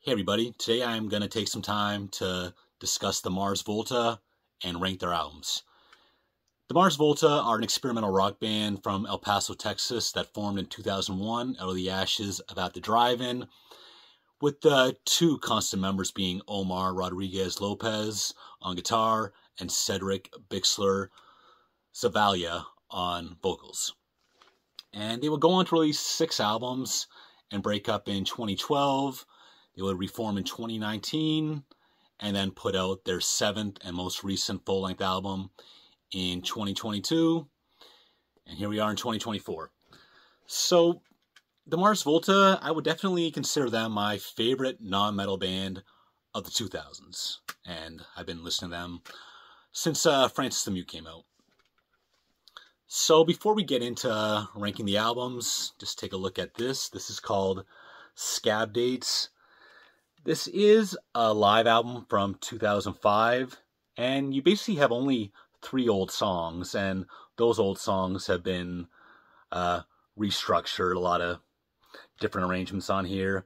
Hey everybody, today I'm going to take some time to discuss the Mars Volta and rank their albums. The Mars Volta are an experimental rock band from El Paso, Texas that formed in 2001 out of the ashes of At the Drive-In, with the two constant members being Omar Rodriguez Lopez on guitar and Cedric Bixler Zavalya on vocals. And they would go on to release 6 albums and break up in 2012. They would reform in 2019 and then put out their 7th and most recent full-length album in 2022. And here we are in 2024. So the Mars Volta, I would definitely consider them my favorite non-metal band of the 2000s. And I've been listening to them since Francis the Mute came out. So before we get into ranking the albums, just take a look at this. This is called Scab Dates. This is a live album from 2005, and you basically have only 3 old songs, and those old songs have been restructured, a lot of different arrangements on here,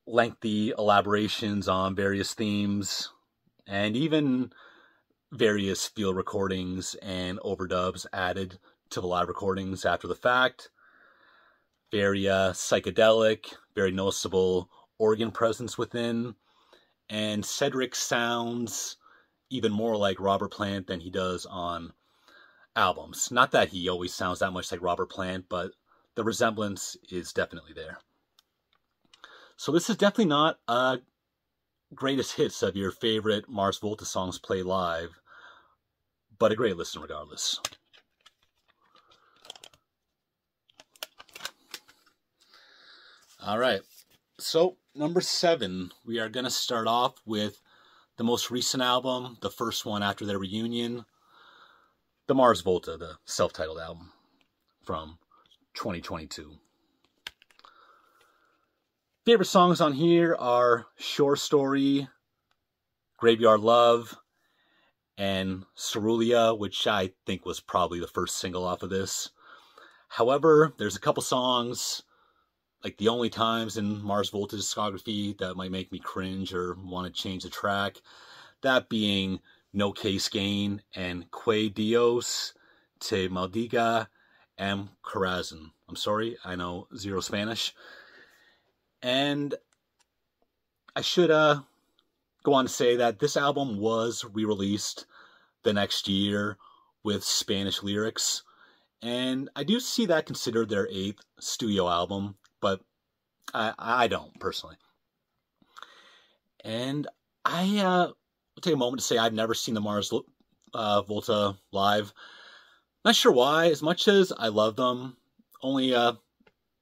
lengthy elaborations on various themes, and even various field recordings and overdubs added to the live recordings after the fact. Very psychedelic, very noticeable organ presence within, and Cedric sounds even more like Robert Plant than he does on albums. Not that he always sounds that much like Robert Plant, but the resemblance is definitely there. So this is definitely not a greatest hits of your favorite Mars Volta songs played live, but a great listen regardless. All right, so number 7, we are going to start off with the most recent album, the first one after their reunion, the Mars Volta, the self-titled album from 2022. Favorite songs on here are Shore Story, Graveyard Love, and Cerulean, which I think was probably the first single off of this. However, there's a couple songs, like the only times in Mars Volta discography that might make me cringe or want to change the track. That being No Case Gain and Que Dios Te Maldiga Am Corazon. I'm sorry, I know zero Spanish. And I should go on to say that this album was re-released the next year with Spanish lyrics. And I do see that considered their 8th studio album, but I don't, personally. And I will take a moment to say I've never seen the Mars Volta live. Not sure why, as much as I love them. Only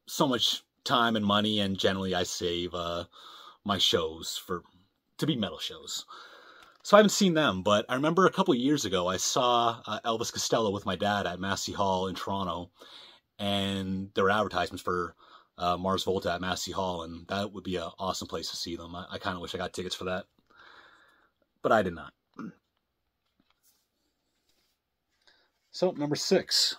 so much time and money, and generally I save my shows to be metal shows. So I haven't seen them, but I remember a couple years ago I saw Elvis Costello with my dad at Massey Hall in Toronto, and there were advertisements for Mars Volta at Massey Hall, and that would be an awesome place to see them. I kind of wish I got tickets for that, but I did not. So, number 6,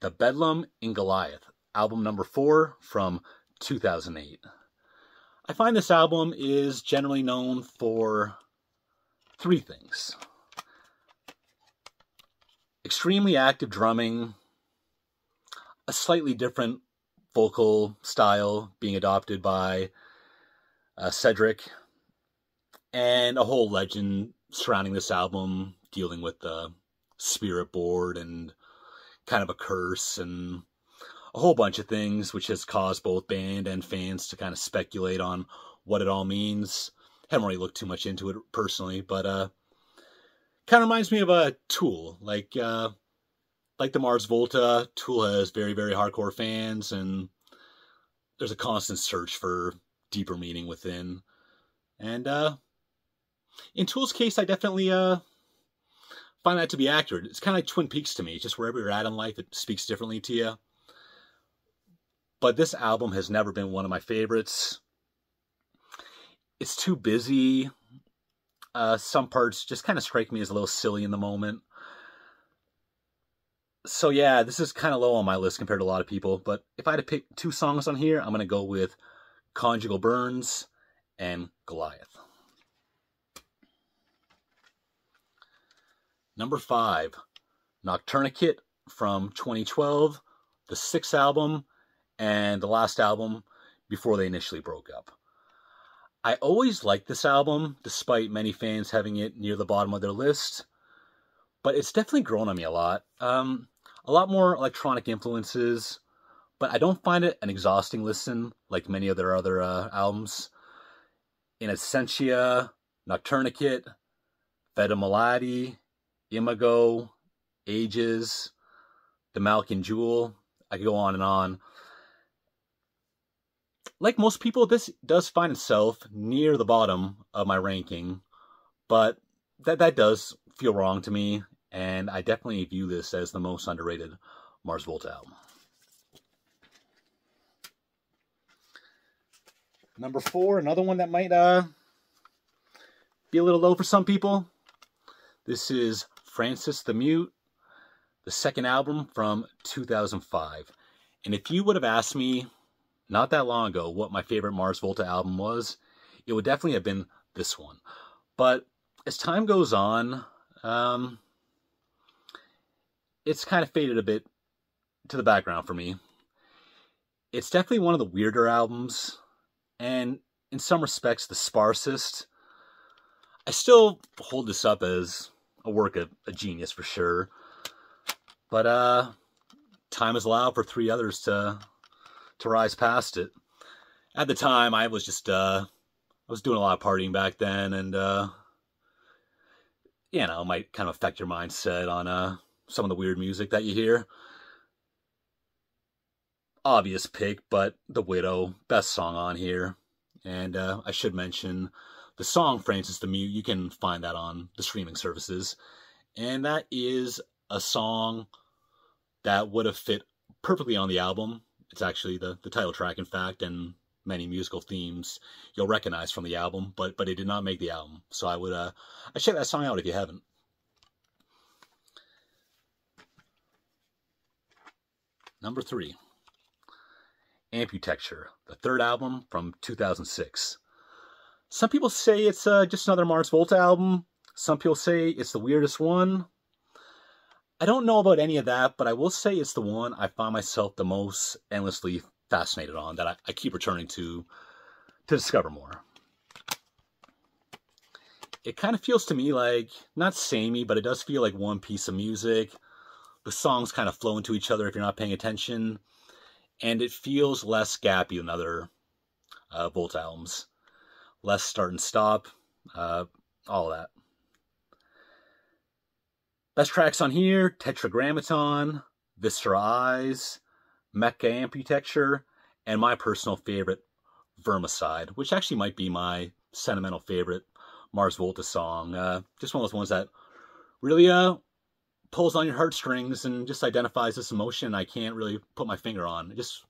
The Bedlam in Goliath, album number 4 from 2008. I find this album is generally known for 3 things. Extremely active drumming, a slightly different vocal style being adopted by Cedric, and a whole legend surrounding this album dealing with the spirit board and kind of a curse and a whole bunch of things, which has caused both band and fans to kind of speculate on what it all means. Haven't really looked too much into it personally, but kind of reminds me of a Tool, like the Mars Volta. Tool has very, very hardcore fans, and there's a constant search for deeper meaning within. And in Tool's case, I definitely find that to be accurate. It's kind of like Twin Peaks to me. It's just wherever you're at in life, it speaks differently to you. But this album has never been one of my favorites. It's too busy. Some parts just kind of strike me as a little silly in the moment. So yeah, this is kind of low on my list compared to a lot of people, but if I had to pick two songs on here, I'm going to go with Conjugal Burns and Goliath. Number 5, Nocturnicate from 2012, the 6th album, and the last album before they initially broke up. I always liked this album, despite many fans having it near the bottom of their list, but it's definitely grown on me a lot. A lot more electronic influences, but I don't find it an exhausting listen like many of their other albums. In Essentia, Nocturnicate, Feta Maladi, Imago, Ages, The Malkin Jewel, I could go on and on. Like most people, this does find itself near the bottom of my ranking, but that does feel wrong to me, and I definitely view this as the most underrated Mars Volta album. Number 4, another one that might be a little low for some people. This is Francis the Mute, the 2nd album from 2005. And if you would have asked me not that long ago what my favorite Mars Volta album was, it would definitely have been this one. But as time goes on, it's kind of faded a bit to the background for me. It's definitely one of the weirder albums, and in some respects the sparsest. I still hold this up as a work of a genius for sure, but time has allowed for 3 others to rise past it. At the time, I was just I was doing a lot of partying back then, and you know, it might kind of affect your mindset on some of the weird music that you hear. Obvious pick, but The Widow, best song on here. And I should mention the song Francis the Mute, you can find that on the streaming services. And that is a song that would have fit perfectly on the album. It's actually the title track, in fact, and many musical themes you'll recognize from the album, but it did not make the album. So I would I check that song out if you haven't. Number 3, Amputecture, the 3rd album from 2006. Some people say it's just another Mars Volta album. Some people say it's the weirdest one. I don't know about any of that, but I will say it's the one I find myself the most endlessly fascinated on, that I keep returning to discover more. It kind of feels to me like, not samey, but it does feel like one piece of music. The songs kind of flow into each other if you're not paying attention, and it feels less gappy than other Volta albums. Less start and stop, all of that. Best tracks on here: Tetragrammaton, Viscera Eyes, Mecha Amputecture, and my personal favorite, Vermicide, which actually might be my sentimental favorite Mars Volta song. Just one of those ones that really pulls on your heartstrings and just identifies this emotion I can't really put my finger on. It just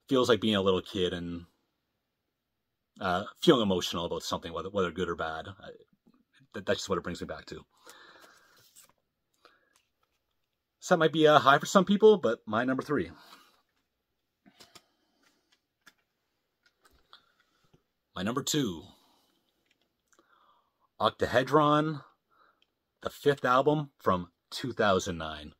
feels like being a little kid and feeling emotional about something, whether good or bad. That's just what it brings me back to. So that might be high for some people, but my number 3. My number 2, Octahedron, the 5th album from 2009.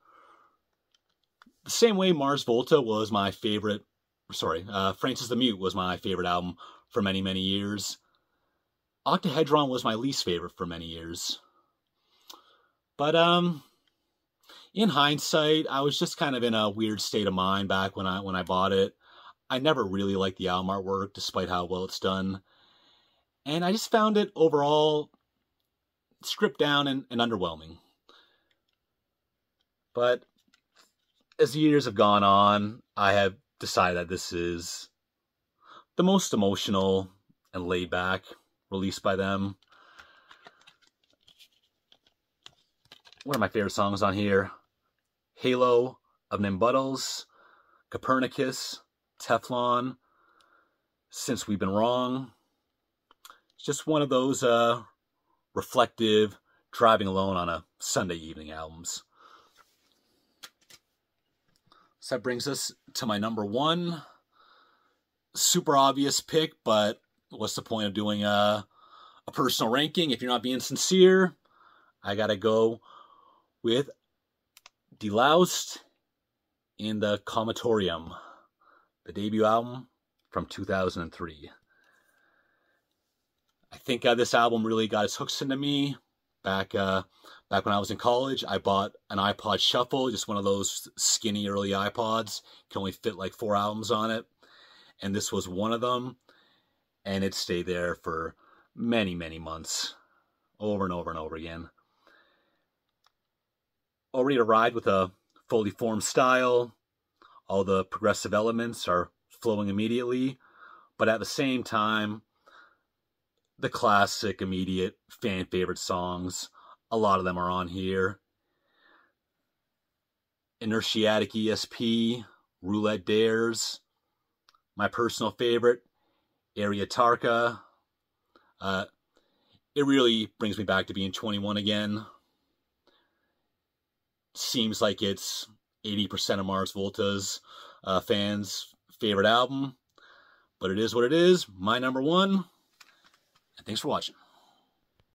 The same way Mars Volta was my favorite, Francis the Mute was my favorite album for many, many years. Octahedron was my least favorite for many years. But in hindsight, I was just kind of in a weird state of mind back when I bought it. I never really liked the album artwork, despite how well it's done. And I just found it overall stripped down and underwhelming. But as the years have gone on, I have decided that this is the most emotional and laid back release by them. One of my favorite songs on here: Halo of Nimbuttles, Copernicus, Teflon, Since We've Been Wrong. It's just one of those reflective, driving alone on a Sunday evening albums. So that brings us to my number one. Super obvious pick, but what's the point of doing a personal ranking if you're not being sincere? I gotta go with Deloused in the Comatorium, the debut album from 2003. I think this album really got its hooks into me back when I was in college. I bought an iPod Shuffle, just one of those skinny early iPods. Can only fit like 4 albums on it. And this was one of them. And it stayed there for many, many months. Over and over and over again. All ready to ride with a fully formed style. All the progressive elements are flowing immediately. But at the same time, the classic, immediate fan favorite songs, a lot of them are on here. Inertiatic ESP, Roulette Dares, my personal favorite, Ariatarca. It really brings me back to being 21 again. Seems like it's 80% of Mars Volta's fans' favorite album. But it is what it is. My number one. And thanks for watching.